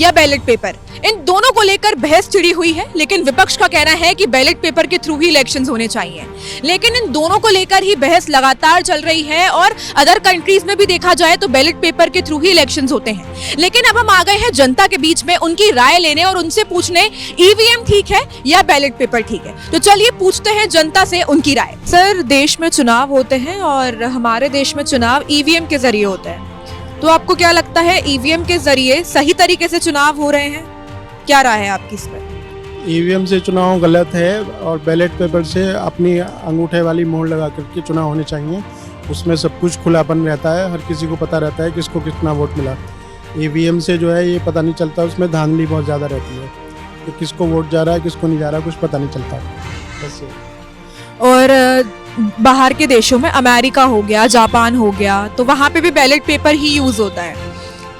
या ballot paper, इन दोनों को लेकर बहस छिड़ी हुई है। लेकिन विपक्ष का कहना है कि बैलेट पेपर के थ्रू ही इलेक्शंस होने चाहिए। लेकिन इन दोनों को लेकर ही बहस लगातार चल रही है और अदर कंट्रीज में भी देखा जाए तो बैलेट पेपर के थ्रू ही इलेक्शंस होते हैं। लेकिन अब हम आ गए हैं जनता के बीच में उनकी राय लेने और उनसे पूछने ईवीएम ठीक है या बैलेट पेपर ठीक है। तो चलिए पूछते हैं जनता से उनकी राय। सर, देश में चुनाव होते हैं और हमारे देश में चुनाव ईवीएम के जरिए होते हैं, तो आपको क्या लगता है ईवीएम के जरिए सही तरीके से चुनाव हो रहे हैं? क्या राय है आपकी इस पर? ईवीएम से चुनाव गलत है और बैलेट पेपर से अपनी अंगूठे वाली मोहर लगा करके चुनाव होने चाहिए। उसमें सब कुछ खुलापन रहता है, हर किसी को पता रहता है किसको कितना वोट मिला। ईवीएम से जो है ये पता नहीं चलता, उसमें धांधली बहुत ज़्यादा रहती है कि किसको वोट जा रहा है किसको नहीं जा रहा, कुछ पता नहीं चलता बस। और बाहर के देशों में अमेरिका हो गया, जापान हो गया, तो वहाँ पे भी बैलेट पेपर ही यूज होता है।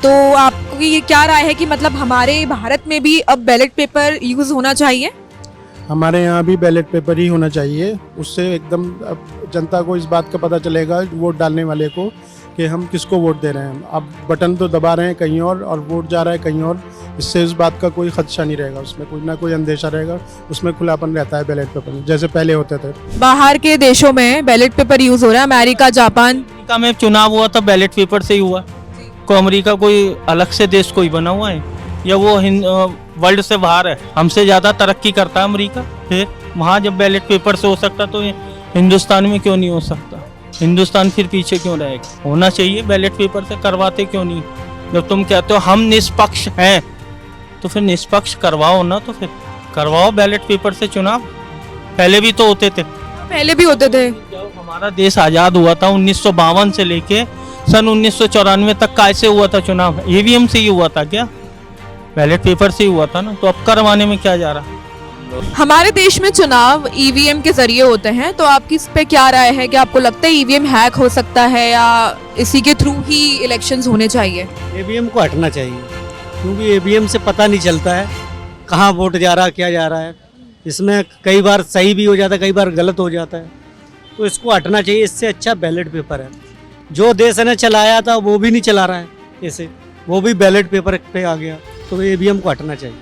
तो आपकी ये क्या राय है कि मतलब हमारे भारत में भी अब बैलेट पेपर यूज होना चाहिए? हमारे यहाँ भी बैलेट पेपर ही होना चाहिए। उससे एकदम अब जनता को इस बात का पता चलेगा, वोट डालने वाले को, कि हम किसको वोट दे रहे हैं। अब बटन तो दबा रहे हैं कहीं और वोट जा रहा है कहीं और। इससे इस बात का कोई खदशा नहीं रहेगा, उसमें कोई ना कोई अंदेशा रहेगा, उसमें खुलापन रहता है बैलेट पेपर में, जैसे पहले होते थे। बाहर के देशों में बैलेट पेपर यूज हो रहा है, अमेरिका, जापान। अमेरिका में चुनाव हुआ था बैलेट पेपर से ही हुआ। को अमेरिका कोई अलग से देश कोई बना हुआ है या वो वर्ल्ड से बाहर है? हमसे ज़्यादा तरक्की करता है अमेरिका। फिर वहाँ जब बैलेट पेपर से हो सकता तो हिंदुस्तान में क्यों नहीं हो सकता? हिंदुस्तान फिर पीछे क्यों रहेगा? होना चाहिए बैलेट पेपर से, करवाते क्यों नहीं? जब तुम कहते हो हम निष्पक्ष हैं तो फिर निष्पक्ष करवाओ ना, तो फिर करवाओ बैलेट पेपर से चुनाव। पहले भी तो होते थे। पहले भी होते थे। जब हमारा देश आज़ाद हुआ था 1952 से लेके सन 1994 तक कैसे हुआ था चुनाव? ईवीएम से ही हुआ था क्या? बैलेट पेपर से ही हुआ था ना, तो अब करवाने में क्या जा रहा? हमारे देश में चुनाव ईवीएम के जरिए होते हैं, तो आपकी इस पे क्या राय है कि आपको लगता है ईवीएम हैक हो सकता है या इसी के थ्रू ही इलेक्शंस होने चाहिए? ईवीएम को हटना चाहिए, क्योंकि ईवीएम से पता नहीं चलता है कहाँ वोट जा रहा है, क्या जा रहा है। इसमें कई बार सही भी हो जाता है, कई बार गलत हो जाता है, तो इसको हटना चाहिए। इससे अच्छा बैलेट पेपर है। जो देश ने चलाया था वो भी नहीं चला रहा है, ऐसे वो भी बैलेट पेपर पे आ गया, तो ईवीएम को हटना चाहिए।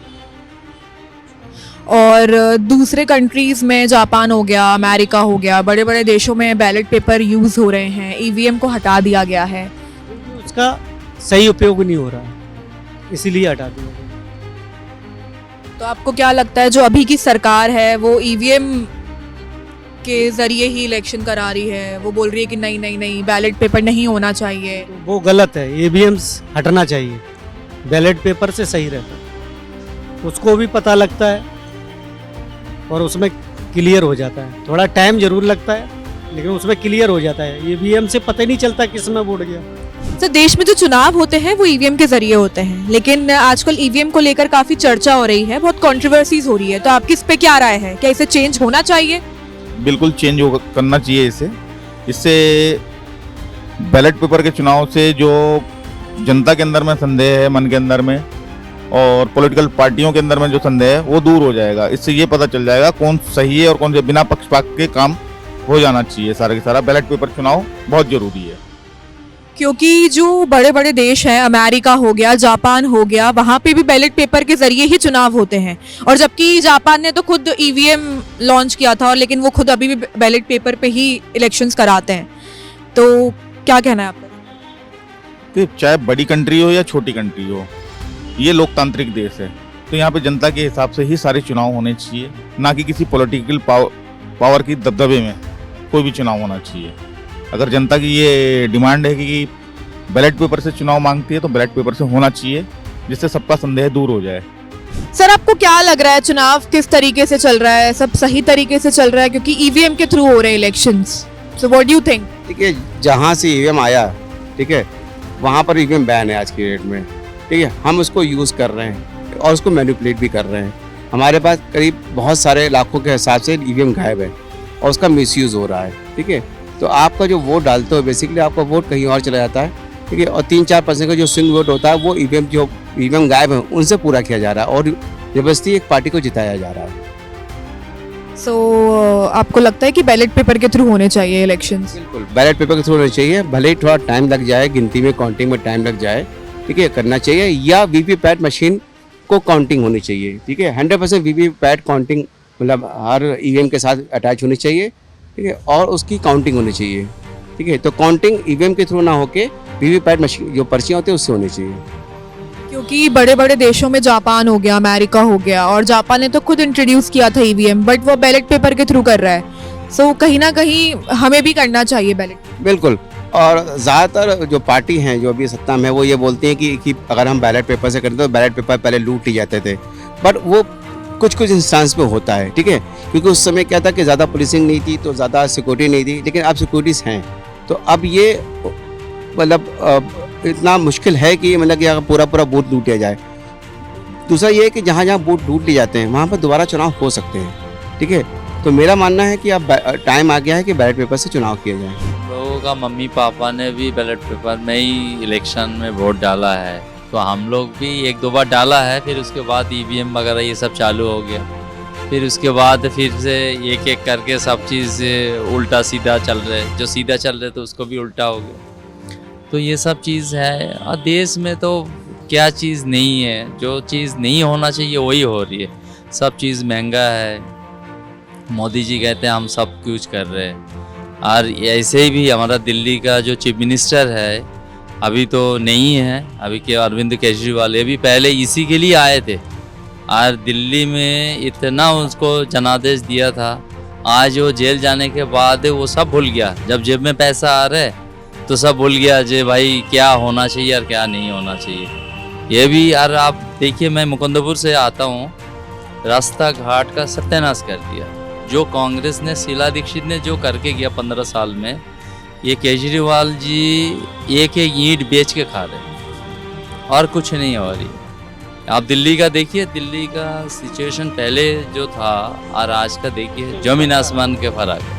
और दूसरे कंट्रीज में, जापान हो गया, अमेरिका हो गया, बड़े बड़े देशों में बैलेट पेपर यूज हो रहे हैं, ईवीएम को हटा दिया गया है। उसका सही उपयोग नहीं हो रहा है, इसीलिए हटा दिया। तो आपको क्या लगता है जो अभी की सरकार है वो ईवीएम के जरिए ही इलेक्शन करा रही है? वो बोल रही है कि नहीं नहीं नहीं, बैलेट पेपर नहीं होना चाहिए। तो वो गलत है, ईवीएम हटना चाहिए। बैलेट पेपर से सही रहता है, उसको भी पता लगता है और उसमें क्लियर हो जाता है। थोड़ा टाइम जरूर लगता है लेकिन उसमें क्लियर हो जाता है। ईवीएम से पता ही नहीं चलता किस में वोट गया। तो देश में जो चुनाव होते हैं वो ईवीएम के जरिए होते हैं, लेकिन आजकल ईवीएम को लेकर काफी चर्चा हो रही है, बहुत कंट्रोवर्सीज हो रही है। तो आपकी इस पे क्या राय है? क्या इसे चेंज होना चाहिए? बिल्कुल चेंज करना चाहिए इससे बैलेट पेपर के चुनाव से जो जनता के अंदर में संदेह है, मन के अंदर में, और पॉलिटिकल पार्टियों के अंदर में जो संदेह है वो दूर हो जाएगा। इससे ये पता चल जाएगा कौन सही है और कौन से बिना पक्षपात के काम हो जाना चाहिए। सारा के सारा बैलेट पेपर चुनाव बहुत जरूरी है, क्योंकि जो बड़े बड़े देश हैं, अमेरिका हो गया, जापान हो गया, वहाँ पे भी बैलेट पेपर के जरिए ही चुनाव होते हैं। और जबकि जापान ने तो खुद ईवीएम लॉन्च किया था, लेकिन वो खुद अभी भी बैलेट पेपर पे ही इलेक्शंस कराते हैं। तो क्या कहना है आपका? कि चाहे बड़ी कंट्री हो या छोटी कंट्री हो, ये लोकतांत्रिक देश है, तो यहाँ पे जनता के हिसाब से ही सारे चुनाव होने चाहिए, ना कि किसी पॉलिटिकल पावर की दबदबे में कोई भी चुनाव होना चाहिए। अगर जनता की ये डिमांड है कि बैलेट पेपर से चुनाव मांगती है तो बैलेट पेपर से होना चाहिए, जिससे सबका संदेह दूर हो जाए। सर, आपको क्या लग रहा है चुनाव किस तरीके से चल रहा है? सब सही तरीके से चल रहा है क्योंकि ईवीएम के थ्रू हो रहे हैं elections? So what do you think? ठीक है, जहाँ से ईवीएम आया, ठीक है, वहाँ पर ईवीएम बैन है आज की डेट में। ठीक है, हम उसको यूज़ कर रहे हैं और उसको मैनिपुलेट भी कर रहे हैं। हमारे पास करीब बहुत सारे लाखों के हिसाब से ईवीएम गायब है और उसका मिसयूज़ हो रहा है। ठीक है, तो आपका जो वोट डालते हो बेसिकली आपका वोट कहीं और चला जाता है। ठीक है, और 3-4% का जो स्विंग वोट होता है वो ईवीएम गायब है उनसे पूरा किया जा रहा है और जबरदस्ती एक पार्टी को जिताया जा रहा है। सो आपको लगता है कि बैलेट पेपर के थ्रू होने चाहिए इलेक्शंस? बिल्कुल, बैलेट पेपर के थ्रू होना चाहिए, भले ही थोड़ा टाइम लग जाए, गिनती में काउंटिंग में टाइम लग जाए, ठीक है, करना चाहिए। या वीवीपैट मशीन को काउंटिंग होनी चाहिए, ठीक है। 100% वीवीपैट काउंटिंग मतलब हर ईवीएम के साथ अटैच होनी चाहिए, ठीक है, और उसकी काउंटिंग होनी चाहिए, ठीक है। तो काउंटिंग ईवीएम के थ्रू ना होके वीवीपैट मशीन जो पर्चियाँ होती है उससे होनी चाहिए। क्योंकि बड़े बड़े देशों में जापान हो गया, अमेरिका हो गया, और जापान ने तो खुद इंट्रोड्यूस किया था ईवीएम, बट वो बैलेट पेपर के थ्रू कर रहा है। सो कहीं ना कहीं हमें भी करना चाहिए बैलेट। बिल्कुल। और ज़्यादातर जो पार्टी हैं जो अभी सत्ता में वो ये बोलती हैं कि अगर हम बैलेट पेपर से करते तो बैलेट पेपर पहले लूट लिए जाते थे, बट वो कुछ कुछ इंस्टांस पे होता है, ठीक है। क्योंकि उस समय क्या था कि ज़्यादा पुलिसिंग नहीं थी तो ज़्यादा सिक्योरिटी नहीं थी, लेकिन अब सिक्योरिटीज़ हैं। तो अब ये मतलब इतना मुश्किल है कि मतलब कि अगर पूरा पूरा बूथ लूट लिया जाए। दूसरा ये है कि जहाँ जहाँ बूथ लूट लिए जाते हैं वहाँ पर दोबारा चुनाव हो सकते हैं, ठीक है। तो मेरा मानना है कि अब टाइम आ गया है कि बैलेट पेपर से चुनाव किया जाए। लोगों का मम्मी पापा ने भी बैलेट पेपर में ही इलेक्शन में वोट डाला है, तो हम लोग भी 1-2 बार डाला है। फिर उसके बाद ईवीएम वगैरह ये सब चालू हो गया, फिर उसके बाद फिर से एक एक करके सब चीज़ उल्टा सीधा चल रहे, जो सीधा चल रहे तो उसको भी उल्टा हो गया। तो ये सब चीज़ है। और देश में तो क्या चीज़ नहीं है, जो चीज़ नहीं होना चाहिए वही हो रही है। सब चीज़ महंगा है, मोदी जी कहते हैं हम सब कुछ कर रहे हैं। और ऐसे ही भी हमारा दिल्ली का जो चीफ मिनिस्टर है अभी तो नहीं है, अभी के अरविंद केजरीवाल, ये भी पहले इसी के लिए आए थे और दिल्ली में इतना उसको जनादेश दिया था। आज वो जेल जाने के बाद वो सब भूल गया। जब जेब में पैसा आ रहा है तो सब भूल गया जे भाई क्या होना चाहिए और क्या नहीं होना चाहिए। ये भी यार आप देखिए, मैं मुकुंदपुर से आता हूँ, रास्ता घाट का सत्यानाश कर दिया। जो कांग्रेस ने, शीला दीक्षित ने जो करके गया 15 साल में, ये केजरीवाल जी एक एक ईंट बेच के खा रहे और कुछ नहीं हो रही। आप दिल्ली का देखिए, दिल्ली का सिचुएशन पहले जो था और आज का देखिए, जमीन आसमान के फर्क है।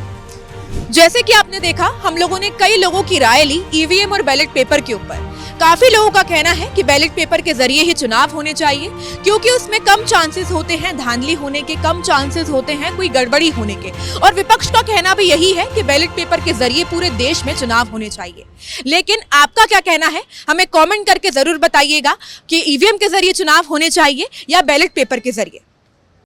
जैसे कि आपने देखा, हम लोगों ने कई लोगों की राय ली ईवीएम और बैलेट पेपर के ऊपर। काफी लोगों का कहना है कि बैलेट पेपर के जरिए ही चुनाव होने चाहिए, क्योंकि उसमें कम चांसेस होते हैं धांधली होने के, कम चांसेस होते हैं कोई गड़बड़ी होने के। और विपक्ष का कहना भी यही है कि बैलेट पेपर के जरिए पूरे देश में चुनाव होने चाहिए। लेकिन आपका क्या कहना है, हमें कमेंट करके जरूर बताइएगा कि ईवीएम के जरिए चुनाव होने चाहिए या बैलेट पेपर के जरिए।